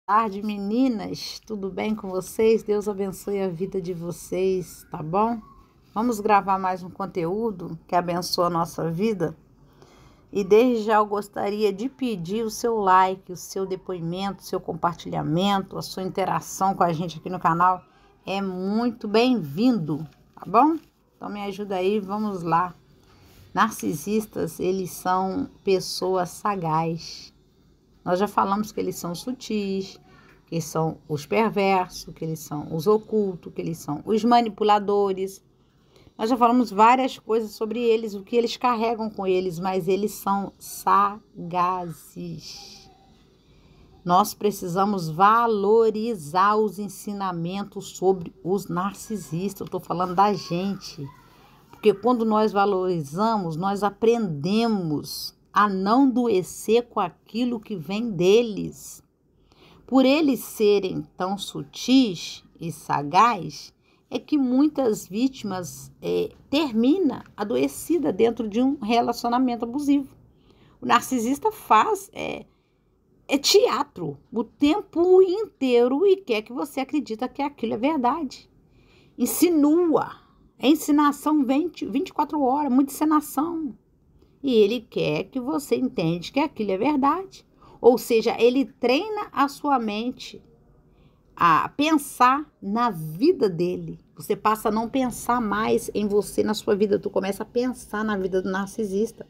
Tarde, meninas, tudo bem com vocês? Deus abençoe a vida de vocês, tá bom? Vamos gravar mais um conteúdo que abençoa a nossa vida. E desde já eu gostaria de pedir o seu like, o seu depoimento, o seu compartilhamento, a sua interação com a gente aqui no canal. É muito bem-vindo, tá bom? Então me ajuda aí, vamos lá. Narcisistas, eles são pessoas sagazes. Nós já falamos que eles são sutis, que eles são os perversos, que eles são os ocultos, que eles são os manipuladores. Nós já falamos várias coisas sobre eles, o que eles carregam com eles, mas eles são sagazes. Nós precisamos valorizar os ensinamentos sobre os narcisistas. Eu estou falando da gente. Porque quando nós valorizamos, nós aprendemos a não adoecer com aquilo que vem deles. Por eles serem tão sutis e sagazes, é que muitas vítimas terminam adoecida dentro de um relacionamento abusivo. O narcisista faz teatro o tempo inteiro e quer que você acredite que aquilo é verdade. Insinua. É ensinação 24 horas, muita encenação. E ele quer que você entenda que aquilo é verdade. Ou seja, ele treina a sua mente a pensar na vida dele. Você passa a não pensar mais em você, na sua vida. Tu começa a pensar na vida do narcisista.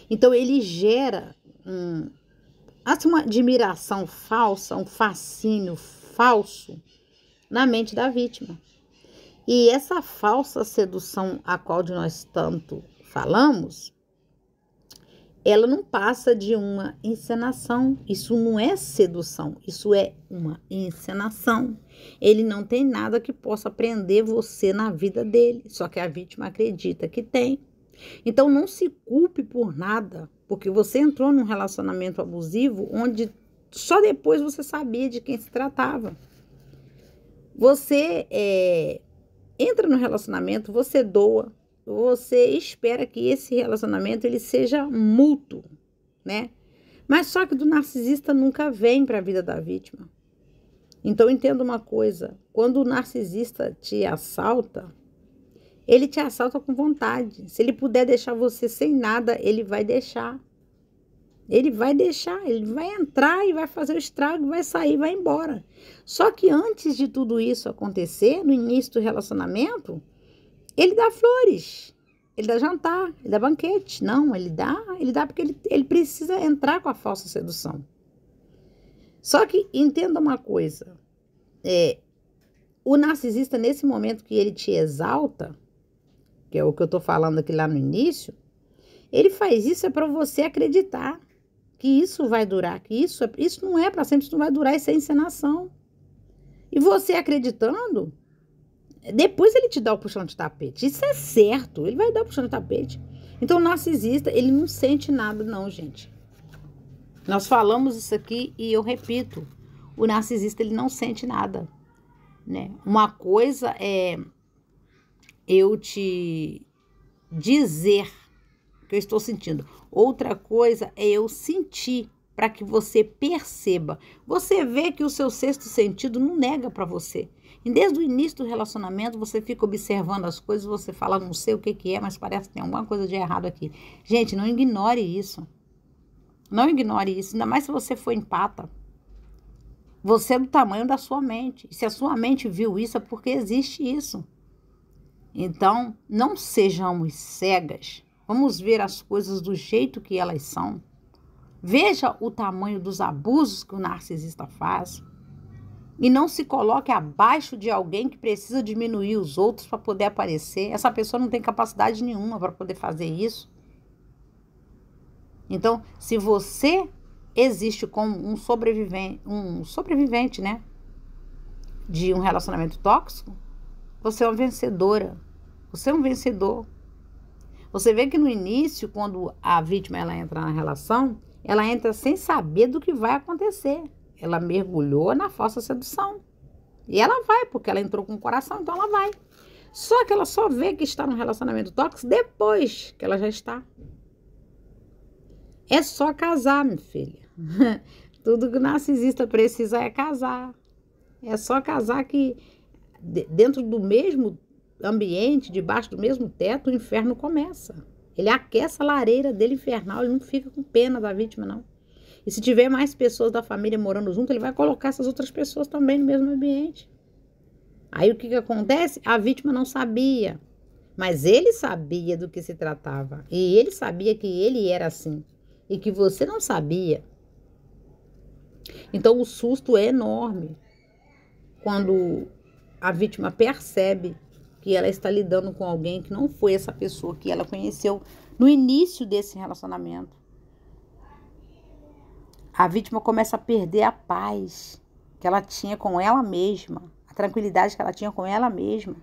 Então, ele gera uma admiração falsa, um fascínio falso na mente da vítima. E essa falsa sedução a qual de nós tanto falamos, ela não passa de uma encenação. Isso não é sedução, isso é uma encenação. Ele não tem nada que possa prender você na vida dele, só que a vítima acredita que tem. Então não se culpe por nada, porque você entrou num relacionamento abusivo onde só depois você sabia de quem se tratava. Você entra no relacionamento, você doa, você espera que esse relacionamento ele seja mútuo, né? Mas só que do narcisista nunca vem para a vida da vítima. Então entenda uma coisa, quando o narcisista te assalta, ele te assalta com vontade. Se ele puder deixar você sem nada, ele vai deixar. Ele vai deixar, ele vai entrar e vai fazer o estrago, vai sair, vai embora. Só que antes de tudo isso acontecer, no início do relacionamento, ele dá flores, ele dá jantar, ele dá banquete. Não, ele dá porque ele precisa entrar com a falsa sedução. Só que entenda uma coisa, o narcisista, nesse momento que ele te exalta, que é o que eu estou falando aqui lá no início, ele faz isso para você acreditar que isso vai durar, que isso não é para sempre, isso não vai durar, isso é encenação. E você acreditando, depois ele te dá o puxão de tapete. Isso é certo, ele vai dar o puxão de tapete. Então o narcisista, ele não sente nada não, gente. Nós falamos isso aqui e eu repito, o narcisista ele não sente nada, né? Uma coisa é eu te dizer o que eu estou sentindo. Outra coisa é eu sentir para que você perceba. Você vê que o seu sexto sentido não nega para você. E desde o início do relacionamento, você fica observando as coisas, você fala, não sei o que é, mas parece que tem alguma coisa de errado aqui. Gente, não ignore isso. Não ignore isso, ainda mais se você for empata. Você é do tamanho da sua mente. E se a sua mente viu isso, é porque existe isso. Então, não sejamos cegas. Vamos ver as coisas do jeito que elas são. Veja o tamanho dos abusos que o narcisista faz. E não se coloque abaixo de alguém que precisa diminuir os outros para poder aparecer. Essa pessoa não tem capacidade nenhuma para poder fazer isso. Então, se você existe como um sobrevivente, né, de um relacionamento tóxico, você é uma vencedora. Você é um vencedor. Você vê que no início, quando a vítima ela entra na relação, ela entra sem saber do que vai acontecer. Ela mergulhou na falsa sedução. E ela vai, porque ela entrou com o coração, então ela vai. Só que ela só vê que está num relacionamento tóxico depois que ela já está. É só casar, minha filha. Tudo que o narcisista precisa é casar. É só casar que dentro do mesmo ambiente, debaixo do mesmo teto, o inferno começa. Ele aquece a lareira dele infernal, ele não fica com pena da vítima, não. E se tiver mais pessoas da família morando junto, ele vai colocar essas outras pessoas também no mesmo ambiente. Aí o que acontece? A vítima não sabia, mas ele sabia do que se tratava. E ele sabia que ele era assim e que você não sabia. Então o susto é enorme quando a vítima percebe que ela está lidando com alguém que não foi essa pessoa que ela conheceu no início desse relacionamento. A vítima começa a perder a paz que ela tinha com ela mesma, a tranquilidade que ela tinha com ela mesma.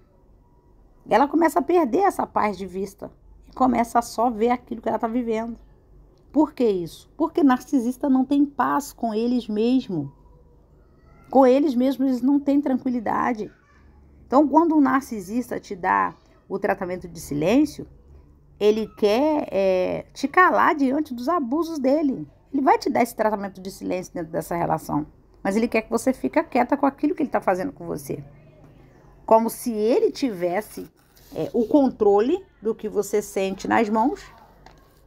Ela começa a perder essa paz de vista e começa a só ver aquilo que ela está vivendo. Por que isso? Porque narcisista não tem paz com eles mesmos. Com eles mesmos eles não têm tranquilidade. Então, quando o narcisista te dá o tratamento de silêncio, ele quer te calar diante dos abusos dele. Ele vai te dar esse tratamento de silêncio dentro dessa relação. Mas ele quer que você fique quieta com aquilo que ele está fazendo com você. Como se ele tivesse o controle do que você sente nas mãos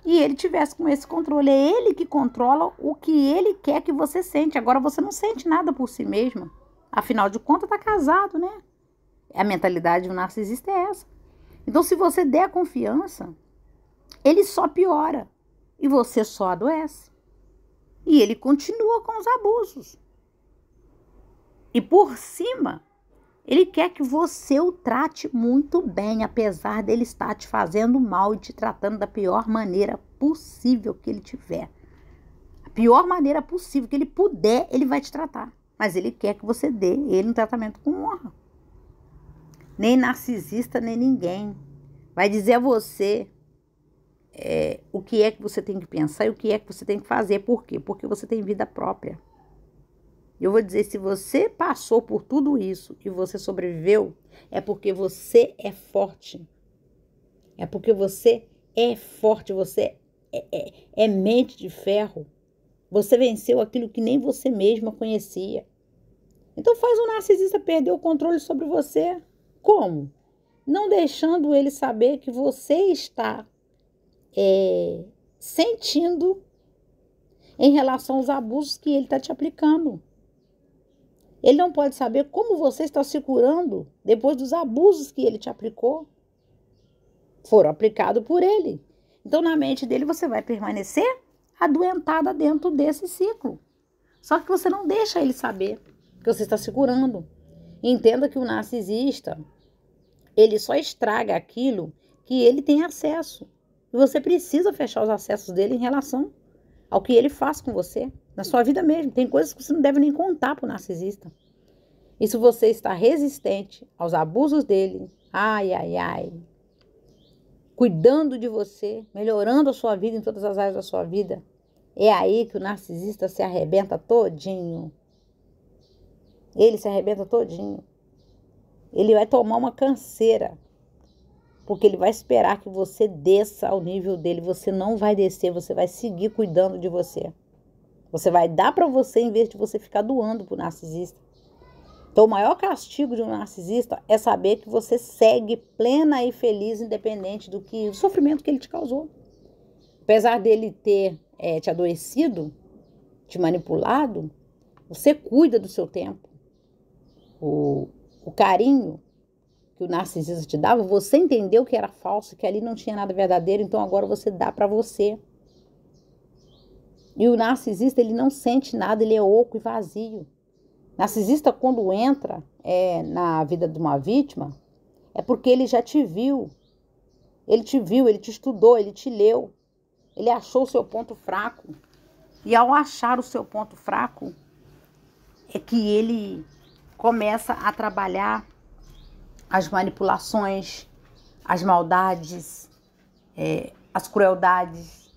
e ele tivesse com esse controle. É ele que controla o que ele quer que você sente. Agora você não sente nada por si mesma. Afinal de contas, está casado, né? A mentalidade do narcisista é essa. Então, se você der confiança, ele só piora e você só adoece. E ele continua com os abusos. E por cima, ele quer que você o trate muito bem, apesar dele estar te fazendo mal e te tratando da pior maneira possível que ele tiver. A pior maneira possível que ele puder, ele vai te tratar. Mas ele quer que você dê ele um tratamento com honra. Nem narcisista, nem ninguém vai dizer a você o que é que você tem que pensar e o que é que você tem que fazer. Por quê? Porque você tem vida própria. Eu vou dizer, se você passou por tudo isso e você sobreviveu, é porque você é forte. É porque você é forte, você é mente de ferro. Você venceu aquilo que nem você mesma conhecia. Então faz o narcisista perder o controle sobre você. Como? Não deixando ele saber que você está sentindo em relação aos abusos que ele está te aplicando. Ele não pode saber como você está se curando depois dos abusos que ele te aplicou. Foram aplicados por ele. Então, na mente dele, você vai permanecer adoentada dentro desse ciclo. Só que você não deixa ele saber que você está se curando. Entenda que o narcisista, ele só estraga aquilo que ele tem acesso. E você precisa fechar os acessos dele em relação ao que ele faz com você, na sua vida mesmo. Tem coisas que você não deve nem contar para o narcisista. E se você está resistente aos abusos dele, cuidando de você, melhorando a sua vida em todas as áreas da sua vida, é aí que o narcisista se arrebenta todinho. Ele se arrebenta todinho. Ele vai tomar uma canseira, porque ele vai esperar que você desça ao nível dele. Você não vai descer, você vai seguir cuidando de você. Você vai dar para você em vez de você ficar doando para o narcisista. Então, o maior castigo de um narcisista é saber que você segue plena e feliz, independente do sofrimento que ele te causou. Apesar dele ter te adoecido, te manipulado, você cuida do seu tempo. O carinho que o narcisista te dava, você entendeu que era falso, que ali não tinha nada verdadeiro, então agora você dá para você. E o narcisista, ele não sente nada, ele é oco e vazio. Narcisista, quando entra na vida de uma vítima, é porque ele já te viu. Ele te viu, ele te estudou, ele te leu. Ele achou o seu ponto fraco. E ao achar o seu ponto fraco, é que ele começa a trabalhar as manipulações, as maldades, as crueldades,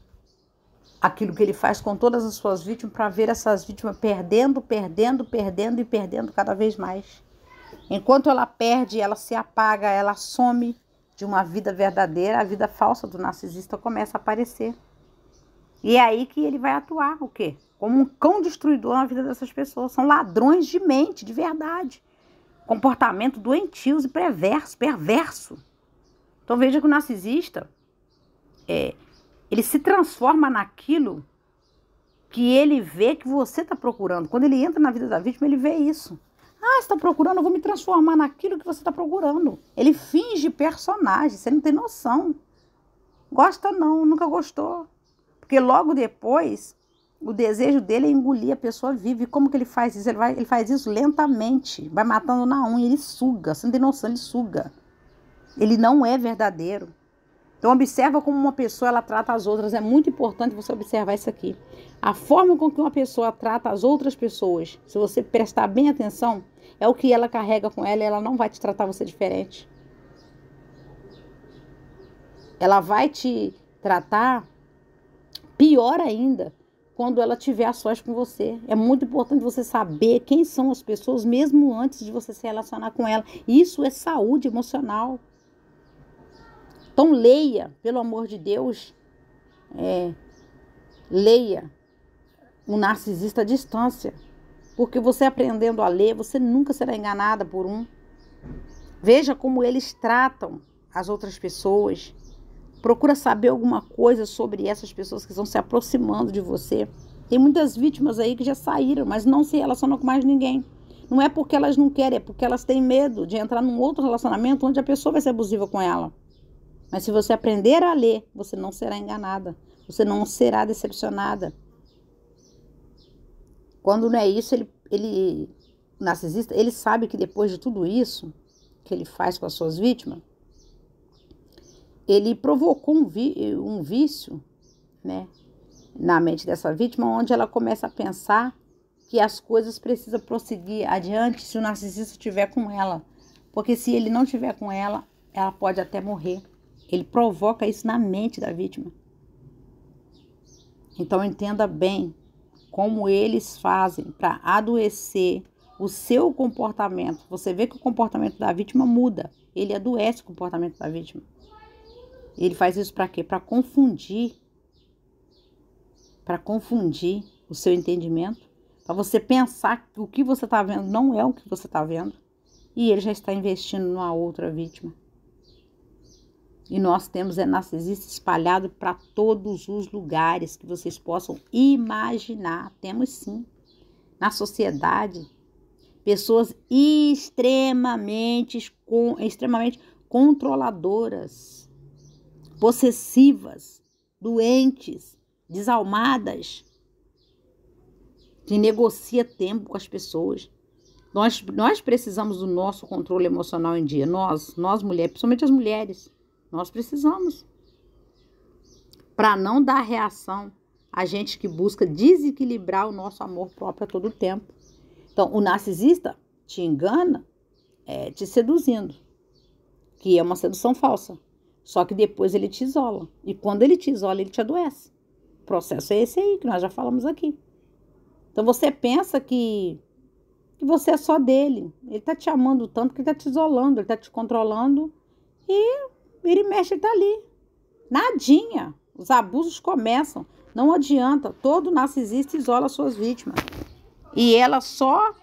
aquilo que ele faz com todas as suas vítimas, para ver essas vítimas perdendo e perdendo cada vez mais. Enquanto ela perde, ela se apaga, ela some de uma vida verdadeira, a vida falsa do narcisista começa a aparecer. E é aí que ele vai atuar o quê? como um cão destruidor na vida dessas pessoas. São ladrões de mente, de verdade. Comportamento doentios e perverso. Então veja que o narcisista, ele se transforma naquilo que ele vê que você está procurando. Quando ele entra na vida da vítima, ele vê isso. Ah, você está procurando, eu vou me transformar naquilo que você está procurando. Ele finge personagem, você não tem noção. Gosta não, nunca gostou. Porque logo depois, o desejo dele é engolir a pessoa viva. E como que ele faz isso? Ele faz isso lentamente, vai matando na unha, ele suga, você não tem noção, ele suga. Ele não é verdadeiro. Então observa como uma pessoa ela trata as outras. É muito importante você observar isso aqui. A forma com que uma pessoa trata as outras pessoas, se você prestar bem atenção, é o que ela carrega com ela e ela não vai te tratar você diferente. Ela vai te tratar pior ainda quando ela tiver a sós com você. É muito importante você saber quem são as pessoas mesmo antes de você se relacionar com ela. Isso é saúde emocional. Então leia, pelo amor de Deus, leia o narcisista à distância. Porque você aprendendo a ler, você nunca será enganada por um. Veja como eles tratam as outras pessoas. Procura saber alguma coisa sobre essas pessoas que estão se aproximando de você. Tem muitas vítimas aí que já saíram, mas não se relacionam com mais ninguém. Não é porque elas não querem, é porque elas têm medo de entrar num outro relacionamento onde a pessoa vai ser abusiva com ela. Mas se você aprender a ler, você não será enganada. Você não será decepcionada. Quando não é isso, o narcisista, ele sabe que depois de tudo isso que ele faz com as suas vítimas, ele provocou um vício, né, na mente dessa vítima, onde ela começa a pensar que as coisas precisam prosseguir adiante se o narcisista estiver com ela. Porque se ele não estiver com ela, ela pode até morrer. Ele provoca isso na mente da vítima. Então entenda bem como eles fazem para adoecer o seu comportamento. Você vê que o comportamento da vítima muda. Ele adoece o comportamento da vítima. Ele faz isso para quê? Para confundir. Para confundir o seu entendimento. Para você pensar que o que você está vendo não é o que você está vendo. E ele já está investindo numa outra vítima. E nós temos narcisista espalhado para todos os lugares que vocês possam imaginar. Temos sim. Na sociedade, pessoas extremamente controladoras, possessivas, doentes, desalmadas, que negocia tempo com as pessoas. Nós precisamos do nosso controle emocional em dia. Nós mulheres, principalmente as mulheres. Nós precisamos. Para não dar reação a gente que busca desequilibrar o nosso amor próprio a todo tempo. Então, o narcisista te engana te seduzindo, que é uma sedução falsa. Só que depois ele te isola. E quando ele te isola, ele te adoece. O processo é esse aí, que nós já falamos aqui. Então, você pensa que você é só dele. Ele está te amando tanto que ele está te isolando, ele está te controlando e vira e mexe, ele tá ali. Nadinha. Os abusos começam. Não adianta. Todo narcisista isola suas vítimas. E ela só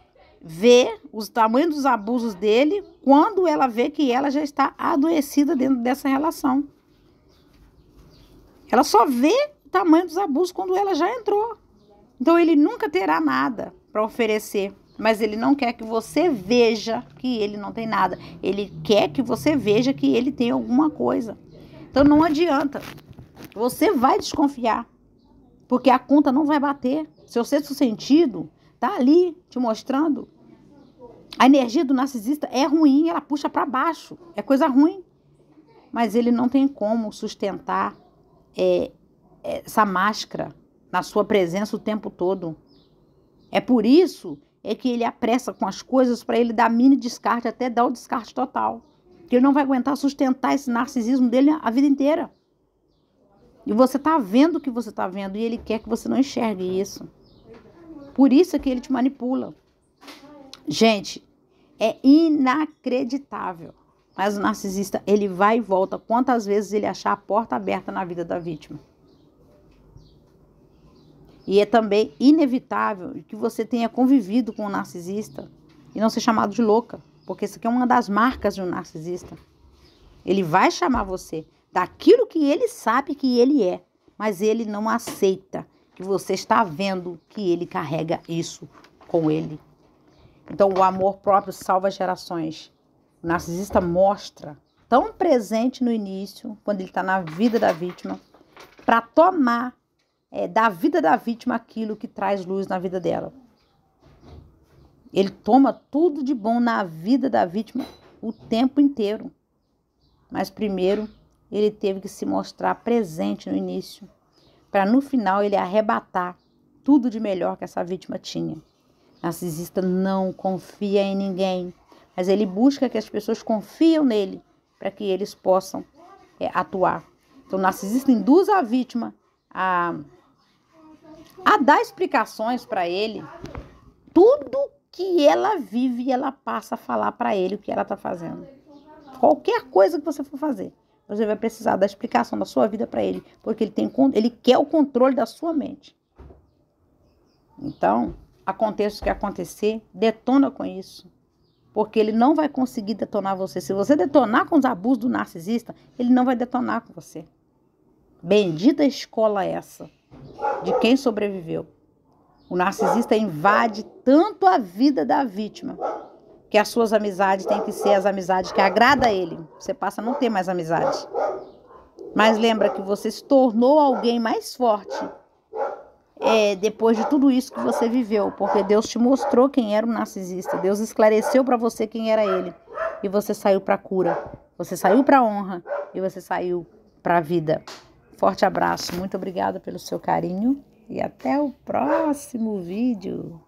vê os tamanhos dos abusos dele quando ela vê que ela já está adoecida dentro dessa relação. Ela só vê o tamanho dos abusos quando ela já entrou. Então ele nunca terá nada para oferecer. Mas ele não quer que você veja que ele não tem nada. Ele quer que você veja que ele tem alguma coisa. Então não adianta. Você vai desconfiar. Porque a conta não vai bater. Seu sexto sentido tá ali te mostrando. A energia do narcisista é ruim, ela puxa para baixo. É coisa ruim. Mas ele não tem como sustentar essa máscara na sua presença o tempo todo. É por isso que ele apressa com as coisas para ele dar mini descarte até dar o descarte total. Porque ele não vai aguentar sustentar esse narcisismo dele a vida inteira. E você está vendo o que você está vendo e ele quer que você não enxergue isso. Por isso é que ele te manipula. Gente, é inacreditável. Mas o narcisista, ele vai e volta quantas vezes ele achar a porta aberta na vida da vítima. E é também inevitável que você tenha convivido com um narcisista e não ser chamado de louca, porque isso aqui é uma das marcas de um narcisista. Ele vai chamar você daquilo que ele sabe que ele é, mas ele não aceita que você está vendo que ele carrega isso com ele. Então, o amor próprio salva gerações. O narcisista mostra tão presente no início, quando ele está na vida da vítima, para tomar da vida da vítima aquilo que traz luz na vida dela. Ele toma tudo de bom na vida da vítima o tempo inteiro. Mas primeiro ele teve que se mostrar presente no início, para no final ele arrebatar tudo de melhor que essa vítima tinha. O narcisista não confia em ninguém, mas ele busca que as pessoas confiam nele, para que eles possam atuar. Então o narcisista induz a vítima a dar explicações para ele, tudo que ela vive e ela passa a falar para ele o que ela está fazendo. Qualquer coisa que você for fazer, você vai precisar da explicação da sua vida para ele, porque ele quer o controle da sua mente. Então, aconteça o que acontecer, detona com isso, porque ele não vai conseguir detonar você. Se você detonar com os abusos do narcisista, ele não vai detonar com você. Bendita escola essa, de quem sobreviveu. O narcisista invade tanto a vida da vítima, que as suas amizades têm que ser as amizades que agradam a ele. Você passa a não ter mais amizade. Mas lembra que você se tornou alguém mais forte depois de tudo isso que você viveu, porque Deus te mostrou quem era o narcisista. Deus esclareceu para você quem era ele. E você saiu para a cura, você saiu para a honra e você saiu para a vida. Forte abraço, muito obrigada pelo seu carinho e até o próximo vídeo.